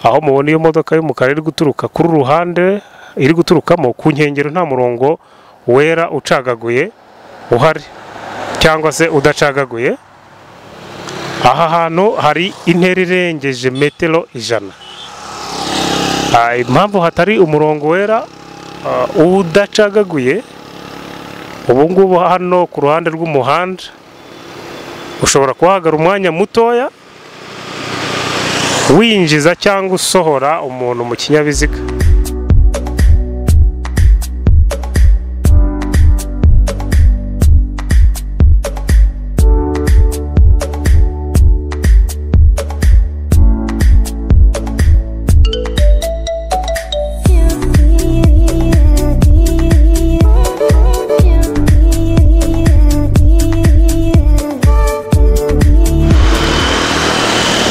aho mubona iyo modoka y'umukara iri guturuka kuri ruhande iri guturukamo ku nkengero nta murongo wera ucagaguye uhari cyangwa se udacagaguye. Aha hantu hari intera irengeje metero 100. Impamvu hatari umurongo wera udacagaguye, ubu ngubu hano ku ruhande rw'umuhanda ushobora kuhagara umwanya mutoya winjiza cyangwa usohora umuntu mu kinyabiziga.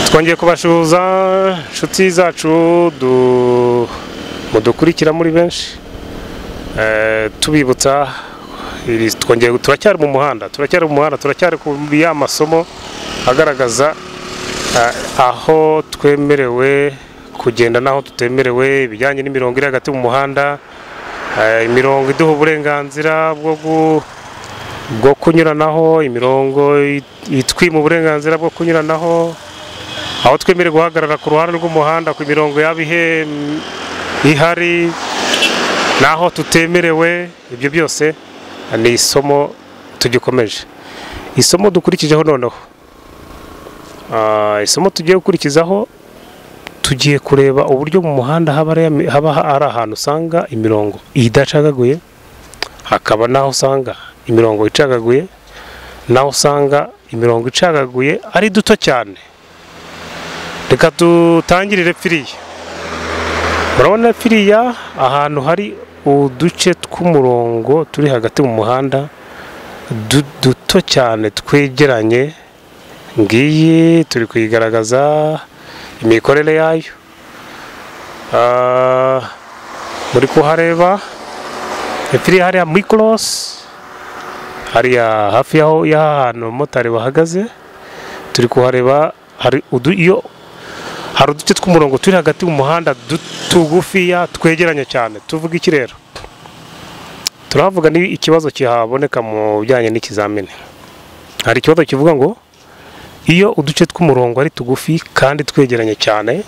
Twongeye kubashuza inshuti zacu mudukurikira muri benshi, tubibutsa turacyari mu muhanda, turacyari ku ya masomo agaragaza aho twemerewe kugenda naho tutemerewe, ibijyanye n'imirongo iri hagati mu muhanda, imirongo iduha uburenganzira bwo kunyuranaho, imirongo itwima uburenganzira bwo kunyuranaho, aho twemerewe guhagarara ku ruhande rw'umuhanda ku mirongo yabihe ihari, naho tutemerewe. Ibyo byose ni isomo tugikomeje. Isomo dukurikijeho noneho, isomo tugiye gukurikizaho, tugiye kureba uburyo mu muhanda haba ari ahantu usanga imirongo idacagaguye, hakaba naho usanga imirongo icagaguye, naho usanga imirongo icagaguye ari duto cyane. Reka dutangirire firiya. Murabona firiya ahantu hari uduce tw'umurongo turi hagati mu muhanda duto cyane twegeranye, ngiyi turi kuyigaragaza imikorere yayo. Muri kuhareba firiya hariya muri cross, hariya hafi yaho y'ahantu abamotari bahagaze, turi kuhareba hari uduce tw'umurongo turi hagati mu muhanda tugufiya twegeranye cyane. Tuvuga iki rero? Turavuga ni ikibazo kihaboneka mu bijyanye n'ikizamini. Hari ikibazo kivuga ngo iyo uduce tw'umurongo ari tugufi kandi twegeranye cyane,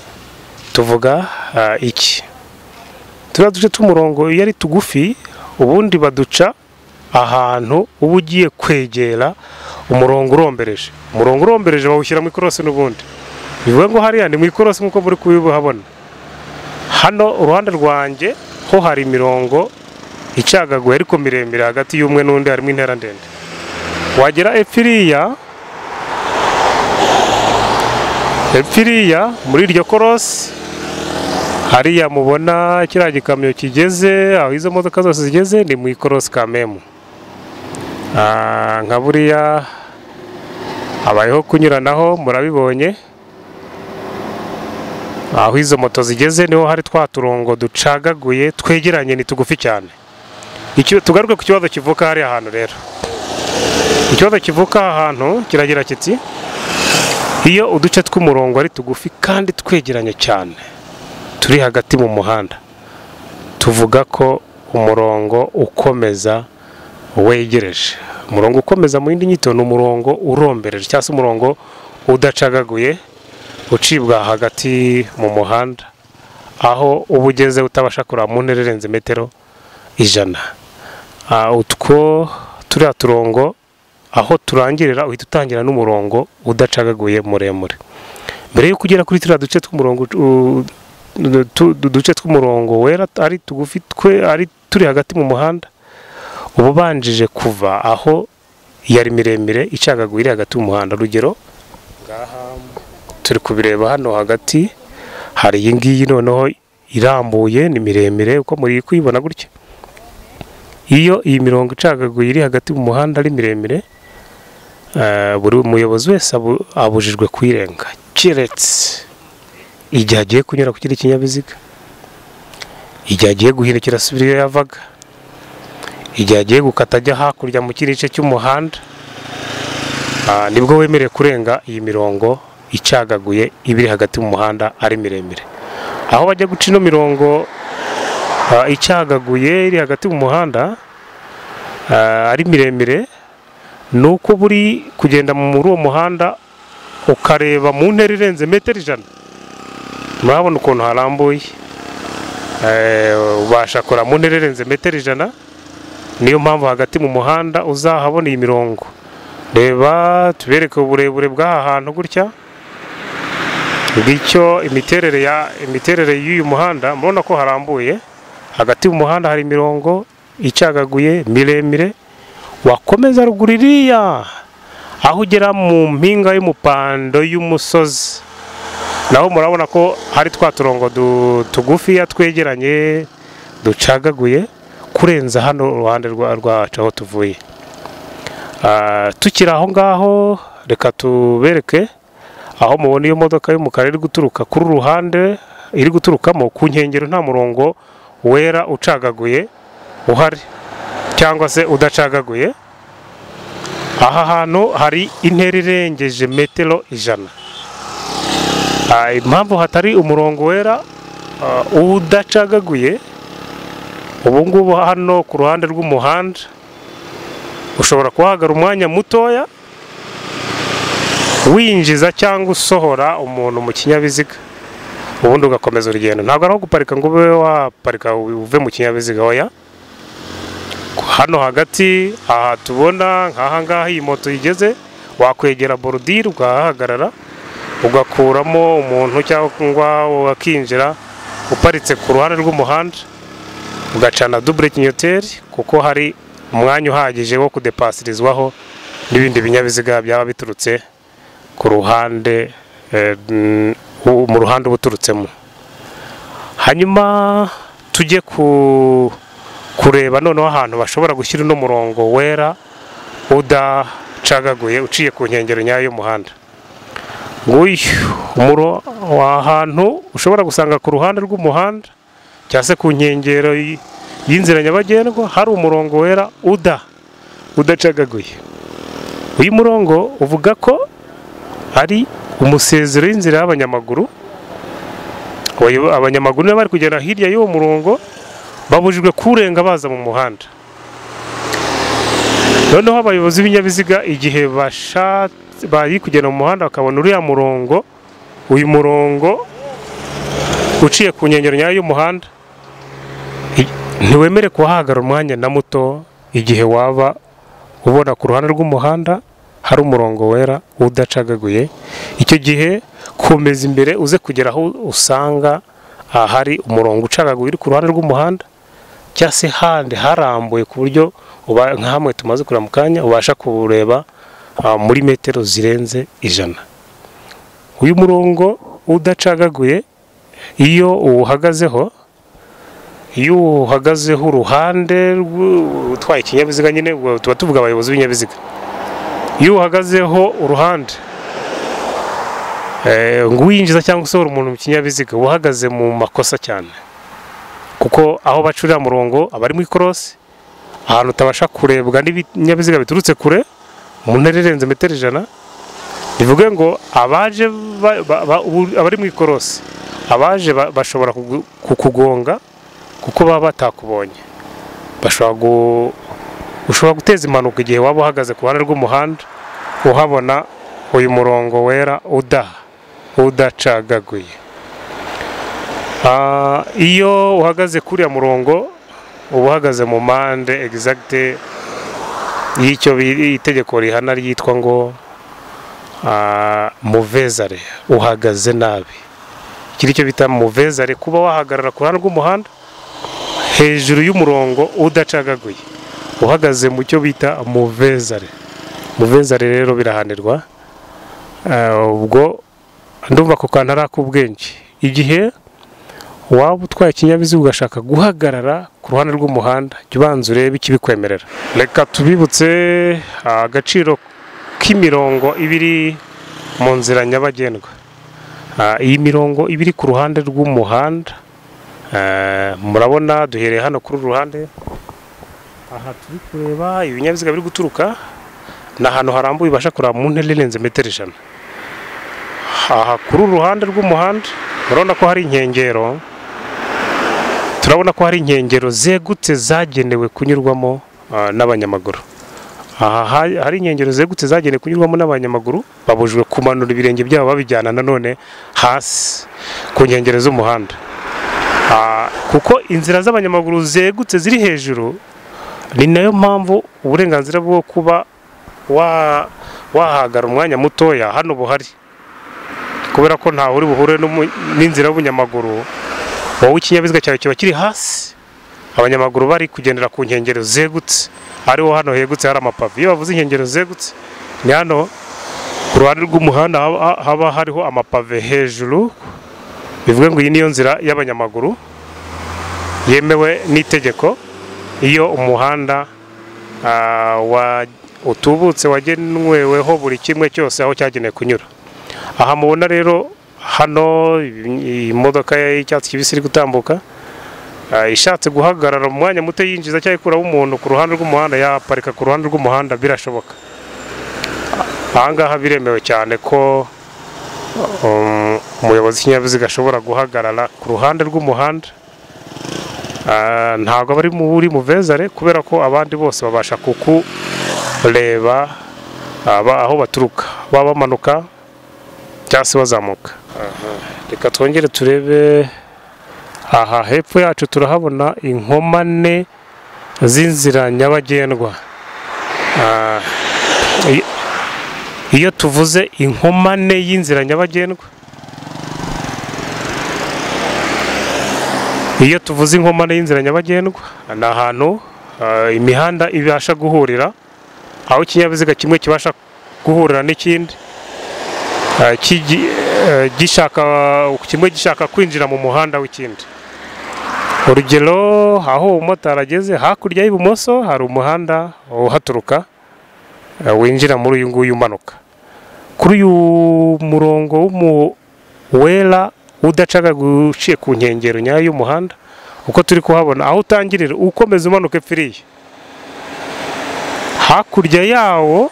tuvuga iki? Turiya duce tw'umurongo iyo ari tugufi, ubundi baduca ahantu uba ugiye kwegera umurongo urombereje. Umurongo urombereje bawushyira mu ikorosi n'ubundi. Bivuga ngo hariya ni mu ikorosi nk'uko muri kubihabona. Hano uruhande rwanjye ho hari imirongo icagaguye ariko miremire, hagati y'umwe n'undi harimo intera ndende. Wagera epfiriya muri iryo korosi, hariya mubona kiriya gikamyo kigeze, aho izo modoka zose zigeze ni mu ikorosi kamemu. Nka buriya habayeho kunyuranaho, murabibonye. Aho izo moto zigeze niho hari twa turongo ducagaguye twegeranye, ni tugufi cyane. Tugaruke ku kibazo kivuka hariya ahantu rero. Ikibazo kivuka ahantu kiragira kiti, iyo uduce tw'umurongo ari tugufi kandi twegeranye cyane turi hagati mu muhanda, tuvuga ko umurongo ukomeza wegereje. Umurongo ukomeza mu yindi nyito ni umurongo urombereje cyangwa se umurongo udacagaguye, ucibwa hagati mu muhanda, aho uba ugeze utabasha kureba mu ntera irenze metero 100. Utwo turiya turongo aho turangirira uhita utangira n'umurongo udacagaguye muremure. Mbere yo kugera kuri turiya duce tw'umurongo wera ari tugufi ari turi hagati mu muhanda, uba ubanjije kuva aho yari miremire icagaguye iri hagati mu muhanda. Urugero ngaha turi kubireba hano hagati, hari iyi ngiyi noneho irambuye ni miremire uko muri kuyibona gutya. Iyo iyi mirongo icagaguye iri hagati mu muhanda ari miremire, buri muyobozi wese abujijwe kuyirenga, keretse igihe agiye kunyura ku kindi kinyabiziga, igihe agiye guhindukira asubira iyo yavaga, igihe agiye gukata ajya hakurya mu kindi gice cy'umuhanda, nibwo wemerewe kurenga iyi mirongo icagaguye ibiri hagati mu muhanda ari miremire. aho bajya guca ino mirongo icagaguye iri hagati mu muhanda ari miremire, ni uko buri kugenda muri uwo muhanda ukareba mu ntera irenze metero 100. Murabona ukuntu harambuye, ubasha kora mu ntera irenze metero 100. Niyo mpamvu hagati mu muhanda uzahabona iyi mirongo. Reba tubereke uburebure bw'aha hantu gutya, bityo imiterere y'uyu muhanda murabona ko harambuye. Hagati mu muhanda hari imirongo icagaguye miremire, wakomeza ruguru iriya aho ugera mu mpinga y'umupando y'umusozi, naho murabona ko hari twa turongo tugufiya twegeranye ducagaguye kurenza hano uruhande rwacu aho tuvuye. Tukiri aho ngaho, reka tubereke aho mubona iyo modoka y'umukara iri guturuka kuri ruhande, iri guturukamo ku nkengero nta murongo wera ucagaguye uhari cyangwa se udacagaguye. Aha hantu hari intera irengeje metero 100. Impamvu hatari umurongo wera udacagaguye, ubu ngubu hano ku ruhande rw'umuhanda ushobora kuhagara umwanya mutoya winjiza cyangwa usohora umuntu mu kinyabiziga, ubundi ugakomeza urugendo. Ntabwo ari aho guparika ngo ube waparika uve mu kinyabiziga, oya. Hano hagati aha tubona nk'aha ngaha iyi moto igeze, wakwegera borudire ugahagarara ugakuramo umuntu cyangwa wakinjira uparitse ku ruhande rw'umuhanda, ugacana double kinyoteri kuko hari umwanya uhagije wo kudepasirizwaho n'ibindi binyabiziga byaba biturutse ku ruhande mu ruhande ubuturutsemo. Hanyuma tujye kureba noneho ahantu bashobora gushyira uno murongo wera udacagaguye uciye ku nkengero nyayo y'umuhanda. Nguyu ahantu ushobora gusanga ku ruhande rw'umuhanda cyangwa se ku nkengero y'inzira nyabagendwa hari umurongo wera udacagaguye. Uyu murongo uvuga ko ari umusezero w'inzira y'abanyamaguru. Abanyamaguru niba bari kugenda hirya y'uwo murongo babujijwe kurenga baza mu muhanda. Noneho abayobozi b'ibinyabiziga igihe bari kugenda mu muhanda bakabona uriya murongo, uyu murongo uciye ku nkengero nyayo y'umuhanda, ntiwemere kuhahagarara umwanya na muto igihe waba ubona ku ruhande rw'umuhanda hari umurongo wera udacagaguye. Icyo gihe komeza imbere uze kugera aho usanga hari umurongo ucagaguye uri ku ruhande rw'umuhanda, cyangwa se handi harambuye ku buryo nka hamwe tumaze kureba mu kanya ubasha kureba muri metero zirenze 100. Uyu murongo udacagaguye iyo uwuhagazeho uruhande utwaye ikinyabiziga, nyine tuba tuvuga abayobozi b'ibinyabiziga, iyo uhagazeho uruhande ngo uyinjiza cyangwa usohora umuntu mu kinyabiziga uhagaze mu makosa cyane, kuko aho bacurira murongo abari mu ikorosi, ahantu utabasha kurebwa n'ibinyabiziga biturutse kure mu ntera irenze metero 100. bivuge ngo abari mu ikorosi, abaje bashobora kukugonga kuko baba batakubonye, ushobora guteza impanuka igihe waba uhagaze ku ruhande rw'umuhanda uhabona uyu murongo wera udacagaguye. Iyo uhagaze kuri ya murongo uba uhagaze mu mpande exacte y'icyo itegeko rihana ryitwa ngo muvezare, uhagaze nabi. Kiri cyo bita muvezare, kuba wahagarara ku ruhande rw'umuhanda hejuru y'umurongo udacagaguye, uhagaze mu cyo bita muvezare. Muvezare rero birahanirwa. Ubwo ndumva ko kantu ari ak'ubwenge. Igihe waba utwaye ikinyabiziga ugashaka guhagarara ku ruhande rw'umuhanda, jya ubanza urebe ikibikwemerera. Reka tubibutse agaciro k'imirongo ibiri mu nzira nyabagendwa. Iyi mirongo ibiri ku ruhande rw'umuhanda, murabona duhereye hano kuri uru ruhande, aha turi kureba ibinyabiziga biri guturuka, ni ahantu harambuye ubasha kureba mu ntera irenze metero 100. Aha kuri uru ruhande rw'umuhanda urabona ko hari inkengero, turabona ko hari inkengero zegutse zagenewe kunyurwamo n'abanyamaguru. Aha hari inkengero zegutse zagenewe kunyurwamo n'abanyamaguru, babujwe kumanura ibirenge byabo babijyana nanone hasi ku nkengero z'umuhanda, kuko inzira z'abanyamaguru zegutse ziri hejuru. Ni nayo mpamvu uburenganzira bwo kuba wahagara umwanya mutoya hano buhari, kubera ko ntawe uri buhure n'inzira y'ubunyamaguru. Wowe ikinyabiziga cyawe kiba kiri hasi, abanyamaguru bari kugendera ku nkengero zegutse, ariho hano hegutse hari amapave. Iyo bavuze inkengero zegutse, ni hano ku ruhande rw'umuhanda haba hariho amapave hejuru, bivuga ngo iyi niyo nzira y'abanyamaguru yemewe n'itegeko. Iyo umuhanda utubutse wagenweweho buri kimwe cyose aho cyagenewe kunyura. Aha mubona rero hano imodoka y'icyatsi kibisi iri gutambuka, ishatse guhagarara mu mwanya muto yinjiza cyangwa ikuraho umuntu ku ruhande rw'umuhanda, yaparika ku ruhande rw'umuhanda, birashoboka. Ahangaha biremewe cyane ko umuyobozi w'ikinyabiziga ashobora guhagarara ku ruhande rw'umuhanda. Ntabwo bari muri muvezare, kubera ko abandi bose babasha kukureba aho baturuka, baba bamanuka cyangwa se bazamuka. Reka twongere turebe aha hepfo yacu, turahabona inkomane z'inzira nyabagendwa. Iyo tuvuze inkomane y'inzira nyabagendwa, ni ahantu imihanda ibasha guhurira, aho ikinyabiziga kimwe kibasha guhurira n'ikindi, kimwe gishaka kwinjira mu muhanda w'ikindi. Urugero, aho umumotari ageze, hakurya y'ibumoso hari umuhanda uhaturuka winjira muri uyu nguyu umanuka. Kuri uyu murongo wera udacagaguye uciye ku nkengero nyayo y'umuhanda, uko turi kuhabona, aho utangirira ukomeza umanuka epfiriye, hakurya yawo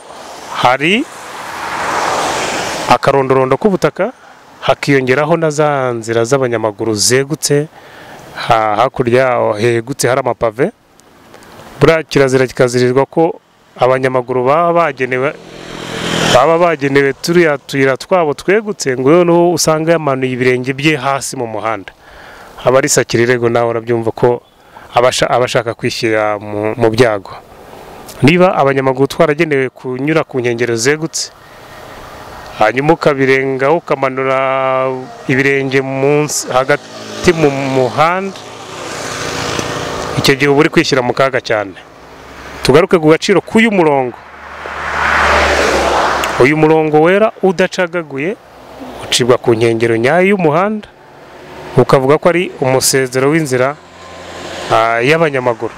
hari akarondorondo k'ubutaka, hakiyongeraho na za nzira z'abanyamaguru zegutse. Hakurya yawo hegutse hari amapave. Buriya kirazira kikazirirwa ko abanyamaguru baba bagenewe turiya tuyira twabo twegutse, ngo noneho usanga yamanuye ibirenge bye hasi mu muhanda. Aba ari sakirirego, nawe urabyumva ko abashaka kwishyira mu byago. Niba abanyamaguru twaragenewe kunyura ku nkengero zegutse, hanyuma ukabirengaho ukamanura ibirenge hagati mu muhanda, icyo gihe uba uri kwishyira mu kaga cyane. Tugaruke ku gaciro k'uyu murongo. Uyu murongo wera udacagaguye ucibwa ku nkengero nyayo y'umuhanda, ukavuga ko ari umusezero w'inzira y'abanyamaguru.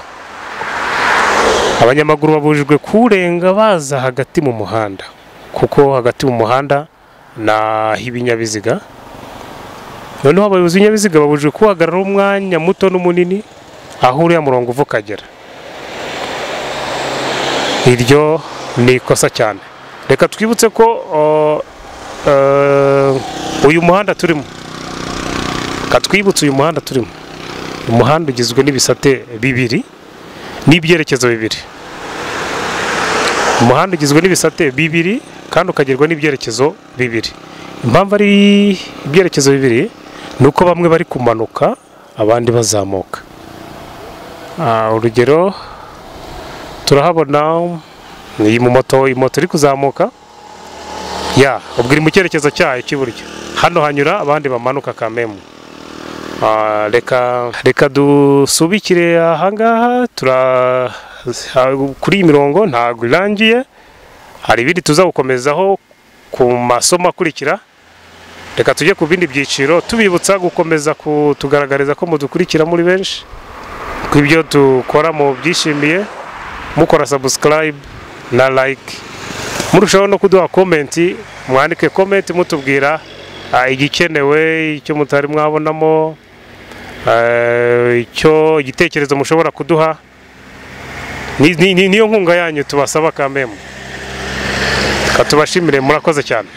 Abanyamaguru babujijwe kurenga baza hagati mu muhanda, kuko hagati mu muhanda naho ibinyabiziga. Noneho abayobozi b'ibinyabiziga babujijwe kuhagarara umwanya muto n'umunini aho uriya murongo uva ukagera. Iryo ni ikosa cyane. Reka twibutse ko uyu muhanda turimo, umuhanda ugizwe n'ibisate bibiri n'ibyerekezo bibiri. Umuhanda ugizwe n'ibisate bibiri kandi ukagerwa n'ibyerekezo bibiri. Impamvu ari ibyerekezo bibiri ni uko bamwe bari kumanuka abandi bazamuka. Urugero, turahabona iyi moto iri kuzamuka, ubwo iri mu cyerekezo cyayo cy'iburyo. Hano hanyura abandi bamanuka kamemu. Reka dusubikire ahangaha. Kuri iyi mirongo ntabwo irangiye, hari ibindi tuza gukomezaho ku masomo akurikira. Reka tujye ku bindi byiciro, tubibutsa gukomeza kutugaragariza ko mudukurikira muri benshi, ko ibyo dukora mu byishimiye, mukora subscribe na like, murushaho no kuduha komenti. Mwandike komenti mutubwira igikenewe, icyo mutari mwabonamo, icyo igitekerezo mushobora kuduha. Niyo nkunga yanyu tubasaba kamemu. Katubashimire, murakoze cyane.